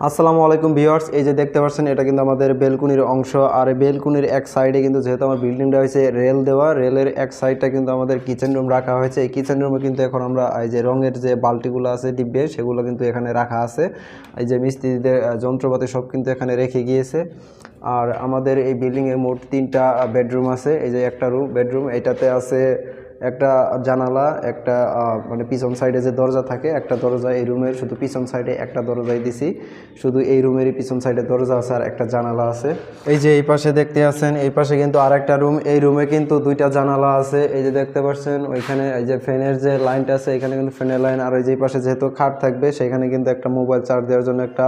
আসসালামু আলাইকুম ভিউয়ার্স, এই যে দেখতে পাচ্ছেন এটা কিন্তু আমাদের বেলকুনির অংশ। আর এই বেলকুনির এক সাইডে কিন্তু যেহেতু আমার বিল্ডিংটা হয়েছে রেল দেওয়া, রেলের এক সাইডটা কিন্তু আমাদের কিচেন রুম রাখা হয়েছে। এই কিচেন রুমে কিন্তু এখন আমরা এই যে রঙের যে বালতিগুলো আছে ডিব্বে, সেগুলো কিন্তু এখানে রাখা আছে। এই যে মিস্ত্রিদের যন্ত্রপাতি সব কিন্তু এখানে রেখে গিয়েছে। আর আমাদের এই বিল্ডিংয়ে মোট 3টা বেডরুম আছে। এই যে একটা বেডরুম, এটাতে আছে একটা জানালা, একটা মানে পিছন সাইডে যে দরজা থাকে একটা দরজা। এই রুমের শুধু পিছন সাইডে একটা দরজাই দিছি, শুধু এই রুমেরই পিছন সাইডে দরজা আছে আর একটা জানালা আছে। এই যে এই পাশে দেখতে আছেন, এই পাশে কিন্তু আর একটা রুম, এই রুমে কিন্তু 2টা জানালা আছে। এই যে দেখতে পাচ্ছেন ওইখানে এই যে ফ্যানের যে লাইনটা আছে, এখানে কিন্তু ফ্যানের লাইন। আর ওই যে পাশে যেহেতু খাট থাকবে, সেখানে কিন্তু একটা মোবাইল চার্জ দেওয়ার জন্য একটা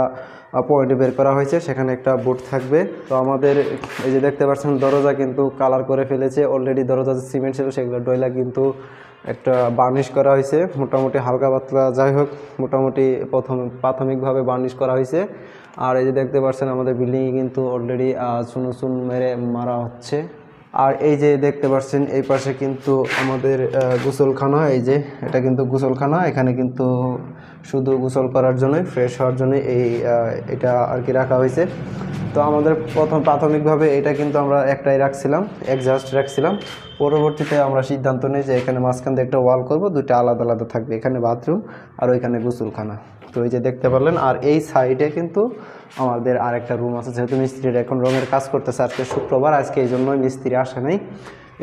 পয়েন্ট বের করা হয়েছে, সেখানে একটা বোর্ড থাকবে। তো আমাদের এই যে দেখতে পাচ্ছেন দরজা কিন্তু কালার করে ফেলেছে অলরেডি। দরজা যে সিমেন্ট ছিল সেগুলো ডয়লা কিন্তু একটা বার্নিশ করা হয়েছে, মোটামুটি হালকা পাতলা, যাই হোক মোটামুটি প্রাথমিকভাবে বার্নিশ করা হয়েছে। আর এই যে দেখতে পাচ্ছেন আমাদের বিল্ডিংয়ে কিন্তু অলরেডি চুন মারা হচ্ছে। আর এই যে দেখতে পাচ্ছেন এই পাশে কিন্তু আমাদের গোসলখানা। এই যে এটা কিন্তু গোসলখানা, এখানে কিন্তু শুধু গোসল করার জন্যই, ফ্রেশ হওয়ার জন্য এটা আর কি রাখা হয়েছে। তো আমাদের প্রাথমিকভাবে এটা কিন্তু আমরা একটাই রাখছিলাম, এক্সস্ট রাখছিলাম। পরবর্তীতে আমরা সিদ্ধান্ত নিই যে এখানে মাঝখান দিয়ে একটা ওয়াল করব, 2টা আলাদা আলাদা থাকবে, এখানে বাথরুম আর ওইখানে গোসলখানা। তো এই যে দেখতে পারলেন। আর এই সাইডে কিন্তু আমাদের আরেকটা রুম আছে, যেহেতু মিস্ত্রির এখন রঙের কাজ করতেছে, আজকে শুক্রবার, আজকে এই জন্যই মিস্ত্রি আসে নাই।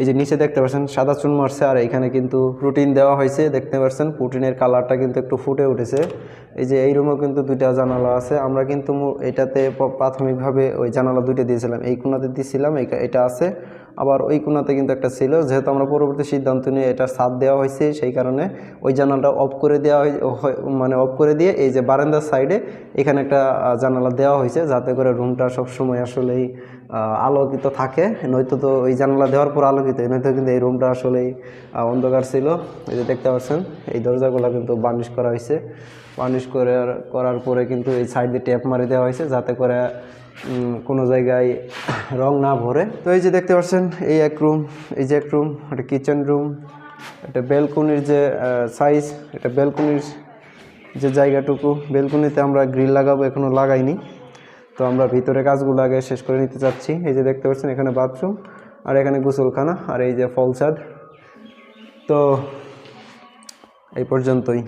এই যে নিচে দেখতে পাচ্ছেন সাদা চুন মারছে, আর এখানে কিন্তু প্রোটিন দেওয়া হয়েছে। দেখতে পাচ্ছেন প্রোটিনের কালারটা কিন্তু একটু ফুটে উঠেছে। এই যে এই রুমেও কিন্তু 2টা জানালা আছে। আমরা কিন্তু এটাতে প্রাথমিকভাবে ওই জানালা 2টা দিয়েছিলাম, এই কোণাতে দিয়েছিলাম, এটা আছে। আবার ওই কোণাতে কিন্তু একটা ছিল, যেহেতু আমরা পরবর্তী সিদ্ধান্ত নিয়ে এটা ছাদ দেওয়া হয়েছে, সেই কারণে ওই জানালাটা অফ করে দেওয়া মানে অফ করে দিয়ে এই যে বারান্দার সাইডে এখানে একটা জানালা দেওয়া হয়েছে, যাতে করে রুমটা সবসময় আসলেই আলোকিত থাকে। নয়তো তো ওই জানালা দেওয়ার পর আলোকিত, নয়তো কিন্তু এই রুমটা আসলেই অন্ধকার ছিল। এই যে দেখতে পাচ্ছেন এই দরজাগুলো কিন্তু বার্নিশ করা হয়েছে। বার্নিশ করার পরে কিন্তু এই সাইড দিয়ে ট্যাপ মারি দেওয়া হয়েছে, যাতে করে কোনো জায়গায় রং না ভরে। তো এই যে দেখতে পাচ্ছেন এই এক রুম, এই যে এক রুম, একটা কিচেন রুম, একটা বেলকুনির যে সাইজ, এটা বেলকুনির যে জায়গাটুকু, বেলকুনিতে আমরা গ্রিল লাগাবো, এখনও লাগাইনি। তো আমরা ভিতরে কাজগুলো আগে শেষ করে নিতে চাচ্ছি। এই যে দেখতে পাচ্ছেন এখানে বাথরুম, আর এখানে গোসলখানা, আর এই যে ফল ছাদ। তো এই পর্যন্তই।